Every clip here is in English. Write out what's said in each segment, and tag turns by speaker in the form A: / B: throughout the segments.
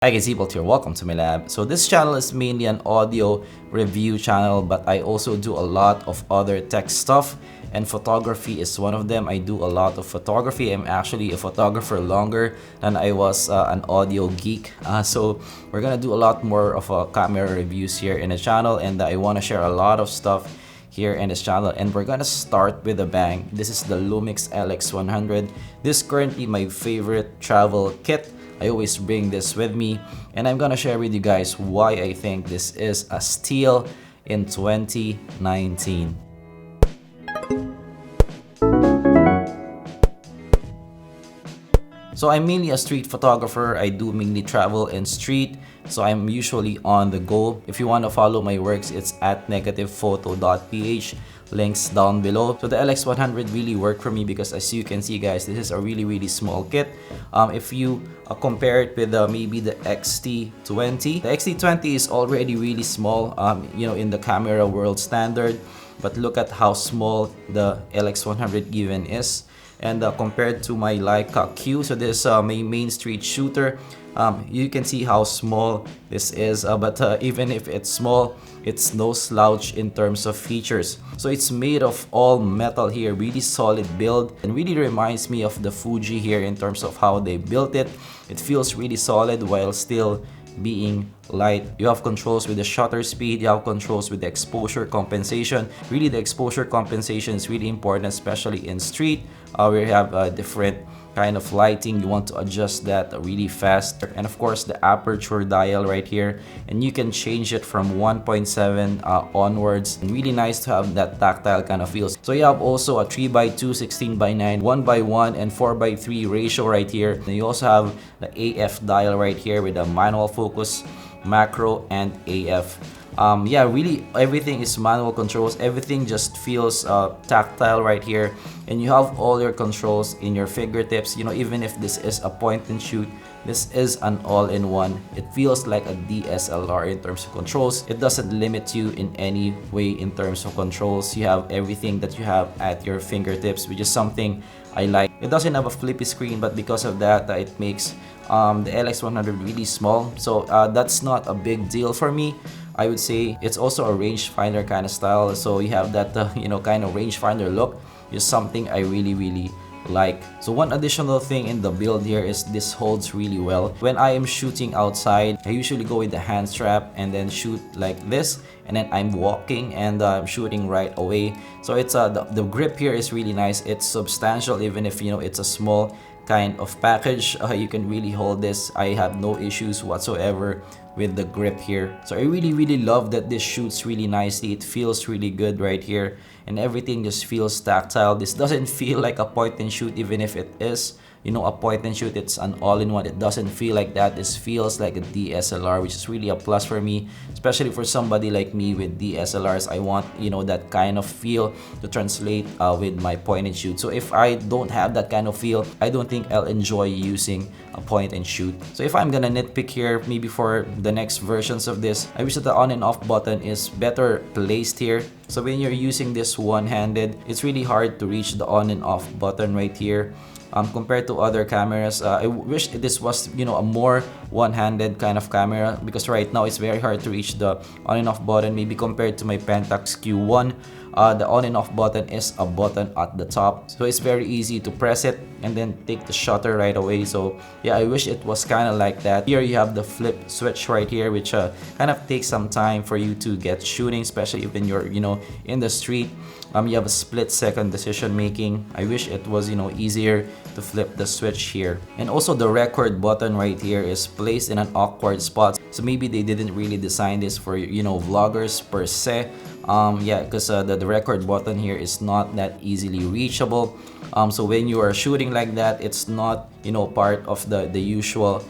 A: Hi guys, zpolt here. Welcome to my lab. So this channel is mainly an audio review channel, but I also do a lot of other tech stuff, and photography is one of them. I do a lot of photography. I'm actually a photographer longer than I was an audio geek. So we're gonna do a lot more of camera reviews here in the channel, and I want to share a lot of stuff here in this channel, and we're gonna start with a bang. This is the Lumix LX100. This is currently my favorite travel kit. I always bring this with me, and I'm gonna share with you guys why I think this is a steal in 2019. So I'm mainly a street photographer. I do mainly travel in street, so I'm usually on the go. If you want to follow my works, it's at negativephoto.ph. Links down below. So the LX100 really worked for me because, as you can see guys, this is a really small kit. If you compare it with maybe the XT20, the XT20 is already really small, in the camera world standard, but look at how small the LX100 even is. And compared to my Leica Q, so this my main street shooter, you can see how small this is, but even if it's small, it's no slouch in terms of features. So it's made of all metal here, really solid build, and really reminds me of the Fuji here in terms of how they built it. It feels really solid while still being light. You have controls with the shutter speed, you have controls with the exposure compensation. Really, the exposure compensation is really important, especially in street where you have a different kind of lighting. You want to adjust that really fast. And of course, the aperture dial right here, and you can change it from 1.7 onwards. And really nice to have that tactile kind of feel. So you have also a 3x2, 16:9, 1:1, and 4:3 ratio right here. And you also have the AF dial right here with the manual focus, macro, and AF. Yeah, really everything is manual controls. Everything just feels tactile right here, and you have all your controls in your fingertips. Even if this is a point and shoot, this is an all-in-one. It feels like a DSLR in terms of controls. It doesn't limit you in any way in terms of controls. You have everything that you have at your fingertips, which is something I like. It doesn't have a flippy screen, but because of that, it makes the LX100 really small. So that's not a big deal for me. I would say it's also a rangefinder kind of style, so you have that kind of rangefinder look, is something I really like. So one additional thing in the build here is this holds really well. When I am shooting outside, I usually go with the hand strap and then shoot like this, and then I'm walking and I'm shooting right away. So it's the grip here is really nice. It's substantial, even if it's a small kind of package. You can really hold this. I have no issues whatsoever with the grip here. So I really love that this shoots really nicely. It feels really good right here, and everything just feels tactile. This doesn't feel like a point and shoot, even if it is a point and shoot. It's an all-in-one. It doesn't feel like that. This feels like a DSLR, which is really a plus for me, especially for somebody like me with DSLRs. I want that kind of feel to translate with my point and shoot. So if I don't have that kind of feel, I don't think I'll enjoy using a point and shoot. So if I'm gonna nitpick here, maybe for the next versions of this, I wish that the on and off button is better placed here. So when you're using this one-handed, it's really hard to reach the on and off button right here. Compared to other cameras, I wish this was a more one-handed kind of camera, because right now it's very hard to reach the on and off button. Maybe compared to my Pentax Q1, the on and off button is a button at the top, so it's very easy to press it and then take the shutter right away. So yeah, I wish it was kind of like that. Here you have the flip switch right here, which kind of takes some time for you to get shooting, especially when you're in the street. You have a split-second decision making. I wish it was easier to flip the switch here. And also the record button right here is placed in an awkward spot, so maybe they didn't really design this for vloggers per se. Yeah, because the record button here is not that easily reachable. So when you are shooting like that, it's not part of the usual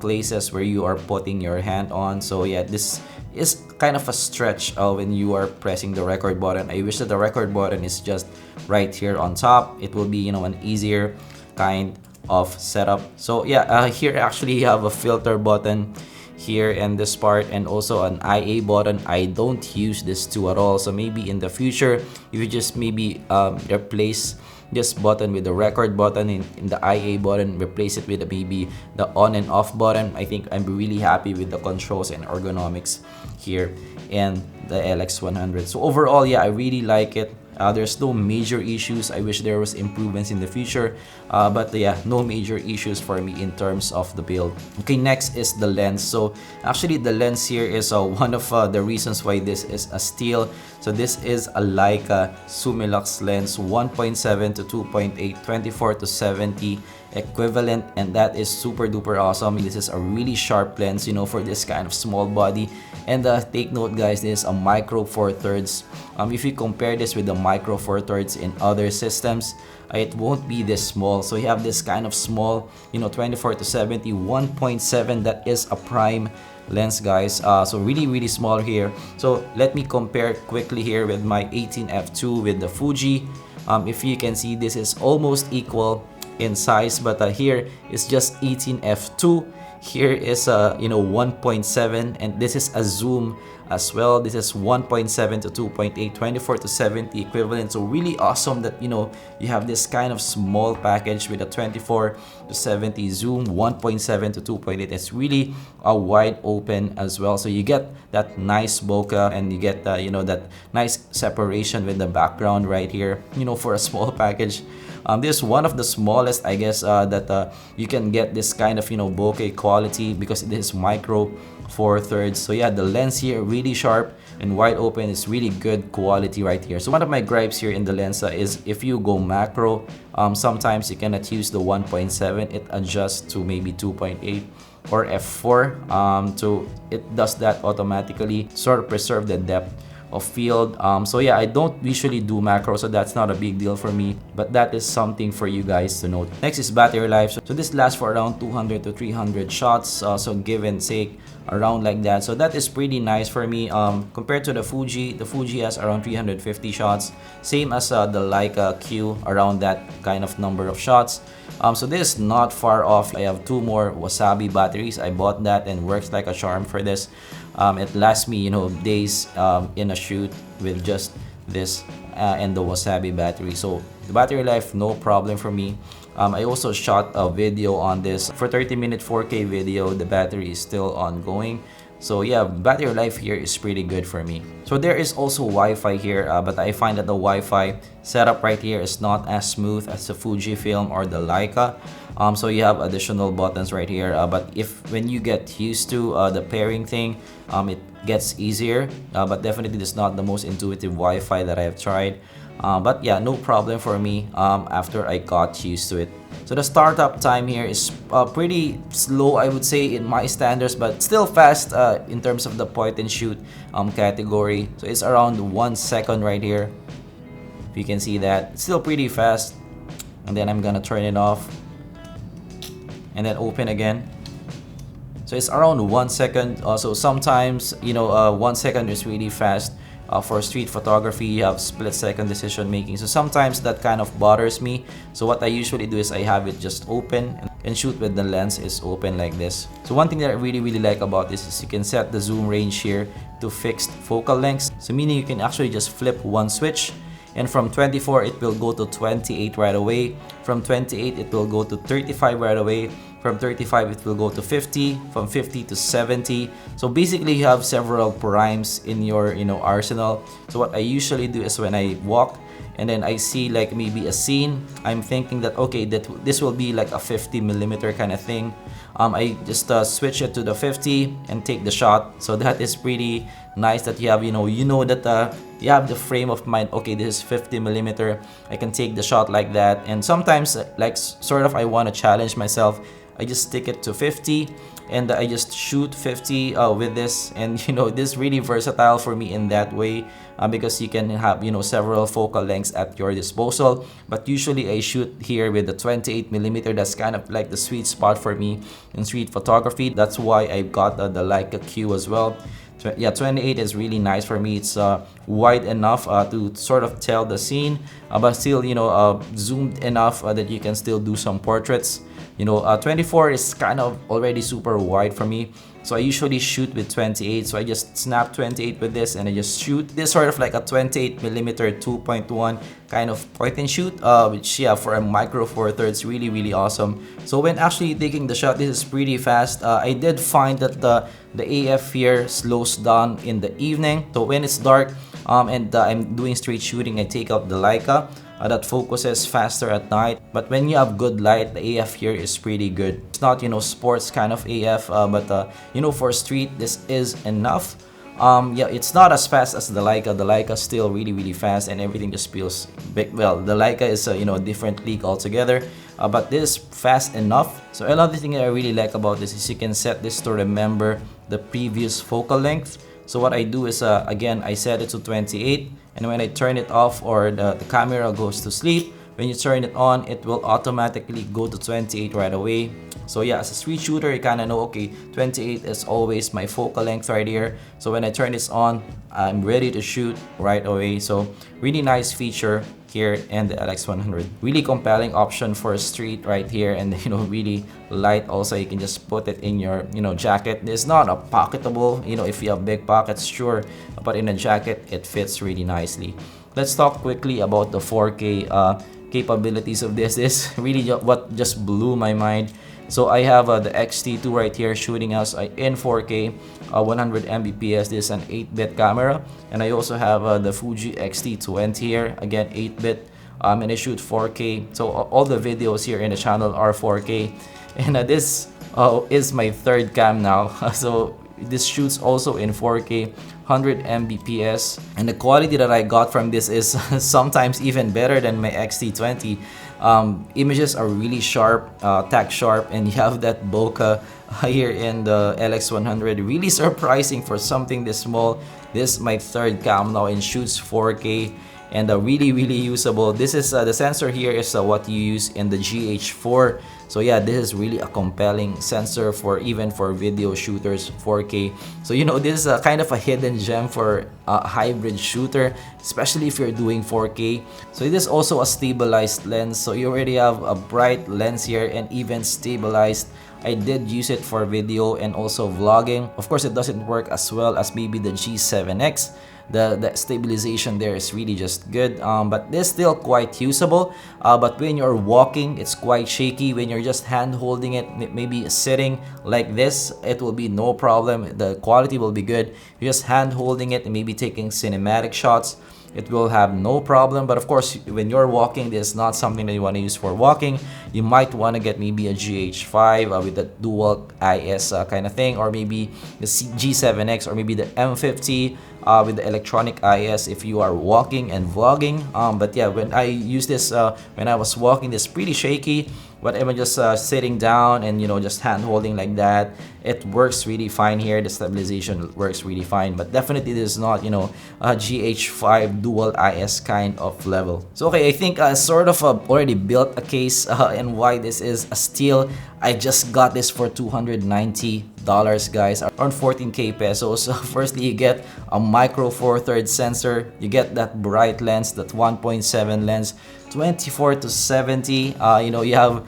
A: places where you are putting your hand on. So yeah, this is kind of a stretch when you are pressing the record button. I wish that the record button is just right here on top. It will be an easier kind of setup. So yeah, here actually you have a filter button here in this part, and also an IA button. I don't use this two at all, so maybe in the future if you just maybe replace this button with the record button in the IA button, replace it with maybe the on and off button. I think I'm really happy with the controls and ergonomics here and the LX100. So overall, yeah, I really like it. There's no major issues. I wish there was improvements in the future, but yeah, no major issues for me in terms of the build. Okay, next is the lens. So actually the lens here is one of the reasons why this is a steal. So this is a Leica Sumilux lens, 1.7 to 2.8, 24 to 70 equivalent, and that is super duper awesome. This is a really sharp lens, you know, for this kind of small body. And take note, guys, this is a micro four thirds. If you compare this with the micro four thirds in other systems, it won't be this small. So you have this kind of small, you know, 24 to 70, 1.7. That is a prime lens, guys. So really small here. So let me compare quickly here with my 18f2 with the Fuji. If you can see, this is almost equal in size, but here is just 18f2. Here is you know, 1.7, and this is a zoom as well. This is 1.7 to 2.8, 24 to 70 equivalent. So really awesome that, you know, you have this kind of small package with a 24 to 70 zoom, 1.7 to 2.8. It's really wide open as well. So you get that nice bokeh, and you get you know, that nice separation with the background right here, you know, for a small package. This is one of the smallest, I guess, that you can get this kind of, you know, bokeh quality, because it is micro four thirds. So yeah, the lens here really sharp and wide open. Is really good quality right here. So one of my gripes here in the lens is if you go macro, sometimes you cannot use the 1.7. It adjusts to maybe 2.8 or f4. So it does that automatically, sort of preserve the depth of field. So yeah, I don't usually do macro, so that's not a big deal for me, but that is something for you guys to note. Next is battery life. So this lasts for around 200 to 300 shots, so give and take around like that. So that is pretty nice for me. Compared to the Fuji has around 350 shots, same as the Leica Q, around that kind of number of shots. So this is not far off. I have two more Wasabi batteries. I bought that and works like a charm for this. It lasts me, you know, days in a shoot with just this and the Wasabi battery. So the battery life, no problem for me. I also shot a video on this for 30-minute 4K video. The battery is still ongoing. So yeah, battery life here is pretty good for me. So there is also Wi-Fi here, but I find that the Wi-Fi setup right here is not as smooth as the Fujifilm or the Leica. So you have additional buttons right here, but when you get used to the pairing thing, it gets easier, but definitely this is not the most intuitive Wi-Fi that I have tried. But yeah, no problem for me after I got used to it. So the startup time here is pretty slow, I would say, in my standards, but still fast in terms of the point and shoot category. So it's around 1 second right here. If you can see that, it's still pretty fast. And then I'm gonna turn it off and then open again. So it's around 1 second. So sometimes, you know, 1 second is really fast. For street photography, you have split-second decision making. So sometimes that kind of bothers me. So what I usually do is I have it just open and shoot with the lens is open like this. So one thing that I really like about this is you can set the zoom range here to fixed focal lengths. So meaning you can actually just flip one switch, and from 24 it will go to 28 right away. From 28 it will go to 35 right away. From 35 it will go to 50, from 50 to 70. So basically you have several primes in your, you know, arsenal. So what I usually do is when I walk and then I see like maybe a scene, I'm thinking that okay, this will be like a 50mm kind of thing. I just switch it to the 50 and take the shot. So that is pretty nice that you have, you know that you have the frame of mind. Okay, this is 50mm. I can take the shot like that. And sometimes, like sort of, I want to challenge myself. I just stick it to 50 and I just shoot 50 with this, and you know, this is really versatile for me in that way, because you can have, you know, several focal lengths at your disposal. But usually I shoot here with the 28mm. That's kind of like the sweet spot for me in street photography. That's why I got the Leica Q as well. Yeah, 28 is really nice for me. It's wide enough to sort of tell the scene, but still, you know, zoomed enough that you can still do some portraits. 24 is kind of already super wide for me. So I usually shoot with 28. So I just snap 28 with this and I just shoot. This sort of like a 28mm 2.1 kind of point and shoot, which yeah, for a micro four thirds, really awesome. So when actually taking the shot, this is pretty fast. I did find that the AF here slows down in the evening. So when it's dark and I'm doing straight shooting, I take out the Leica. That focuses faster at night, but when you have good light, the AF here is pretty good. It's not sports kind of AF, but for street this is enough. Yeah, it's not as fast as the Leica. The Leica is still really fast and everything just feels big. Well, the Leica is a different league altogether, but this is fast enough. So another thing that I really like about this is you can set this to remember the previous focal length. So what I do is again, I set it to 28, and when I turn it off or the camera goes to sleep, when you turn it on, it will automatically go to 28 right away. So yeah, as a street shooter, you kind of know, okay, 28 is always my focal length right here. So when I turn this on, I'm ready to shoot right away. So really nice feature here in the LX100. Really compelling option for a street right here, and really light also. You can just put it in your jacket. It's not a pocketable, if you have big pockets, sure, but in a jacket it fits really nicely. Let's talk quickly about the 4K capabilities of this. This really what just blew my mind. So I have the X-T2 right here shooting us in 4K, 100 Mbps. This is an 8-bit camera, and I also have the Fuji X-T20 here, again 8-bit, and I shoot 4K. So all the videos here in the channel are 4K, and this is my third cam now. So this shoots also in 4K, 100 Mbps, and the quality that I got from this is sometimes even better than my X-T20. Images are really sharp, tack sharp, and you have that bokeh here in the LX100. Really surprising for something this small. This is my third cam now and shoots 4K, and really usable. This is the sensor here is what you use in the GH4. So yeah, this is really a compelling sensor for even for video shooters, 4K. So this is a kind of a hidden gem for a hybrid shooter, especially if you're doing 4K. So it is also a stabilized lens. So you already have a bright lens here and even stabilized. I did use it for video and also vlogging. Of course, it doesn't work as well as maybe the G7X. The stabilization there is really just good, but this is still quite usable. But when you're walking, it's quite shaky. When you're just hand holding it, maybe sitting like this, it will be no problem. The quality will be good. You're just hand holding it and maybe taking cinematic shots, it will have no problem. But of course, when you're walking, this is not something that you want to use for walking. You might want to get maybe a GH5 with the dual IS kind of thing, or maybe the G7X, or maybe the M50 with the electronic IS if you are walking and vlogging. But yeah, when I use this when I was walking, this is pretty shaky. But I'm just sitting down and just hand holding like that, it works really fine here. The stabilization works really fine, but definitely this is not a GH5 dual IS kind of level. So okay, I think I sort of already built a case and why this is a steal. I just got this for $290, guys, around 14K pesos. Firstly, you get a micro four thirds sensor, you get that bright lens, that 1.7 lens, 24 to 70. You have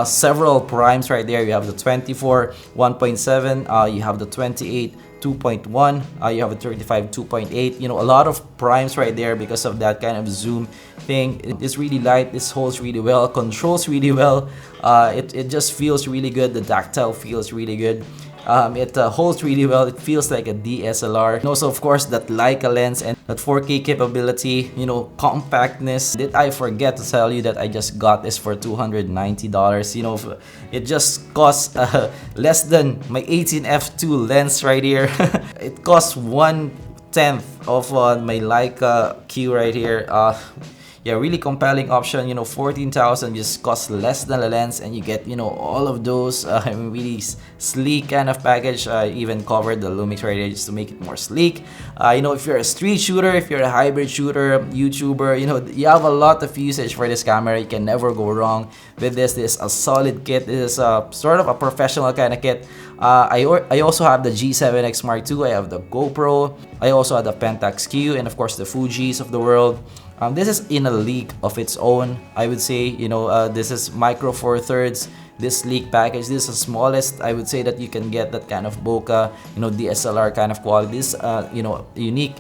A: several primes right there. You have the 24 1.7, you have the 28 2.1, you have a 35 2.8. A lot of primes right there because of that kind of zoom thing. It's really light, this holds really well, controls really well. It just feels really good. The tactile feels really good. It holds really well. It feels like a DSLR. And also, of course, that Leica lens and that 4K capability, compactness. Did I forget to tell you that I just got this for $290? It just costs less than my 18f2 lens right here. It costs 1/10 of my Leica Q right here. Yeah, really compelling option. 14,000 just costs less than the lens, and you get all of those. Really sleek kind of package. Even covered the Lumix right here just to make it more sleek. If you're a street shooter, if you're a hybrid shooter, YouTuber, you have a lot of usage for this camera. You can never go wrong with this. This is a solid kit. This is sort of a professional kind of kit. I also have the G7X Mark II. I have the GoPro. I also have the Pentax Q, and of course the Fujis of the world. This is in a league of its own, I would say. This is micro four thirds. this sleek package. This is the smallest I would say that you can get that kind of bokeh, DSLR kind of quality. This unique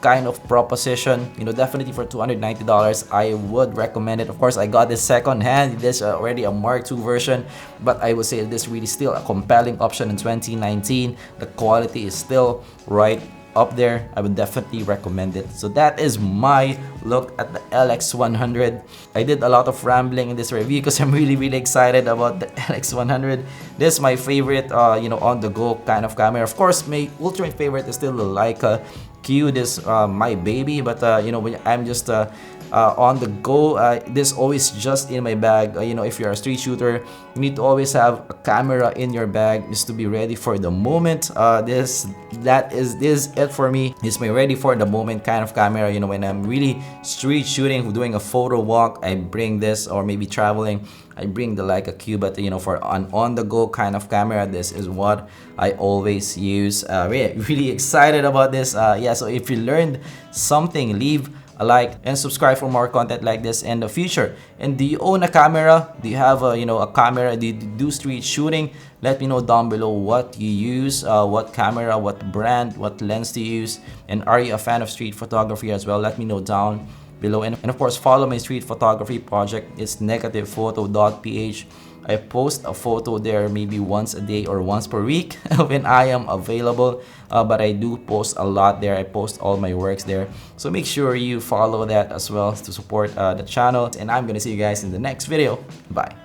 A: kind of proposition, definitely for $290 I would recommend it. Of course, I got this second hand. This already a Mark II version, but I would say this really still a compelling option in 2019. The quality is still right up there. I would definitely recommend it. So that is my look at the LX100. I did a lot of rambling in this review because I'm really excited about the LX100. This is my favorite on the go kind of camera. Of course, my ultimate favorite is still the Leica Q. This my baby, but when I'm just on the go, this always just in my bag. If you're a street shooter, you need to always have a camera in your bag just to be ready for the moment. This is it for me. It's my ready for the moment kind of camera. When I'm really street shooting, doing a photo walk, I bring this, or maybe traveling, I bring the Leica Q. But for an on-the-go kind of camera, this is what I always use. Really excited about this. Yeah, so if you learned something, leave a like and subscribe for more content like this in the future. And do you own a camera? Do you have a a camera? Do you do street shooting? Let me know down below what you use, what camera, what brand, what lens do you use, and are you a fan of street photography as well? Let me know down below. And of course, follow my street photography project. It's negativePhoto.ph. I post a photo there maybe once a day or once per week when I am available, but I do post a lot there. I post all my works there, so make sure you follow that as well to support the channel. And I'm gonna see you guys in the next video. Bye.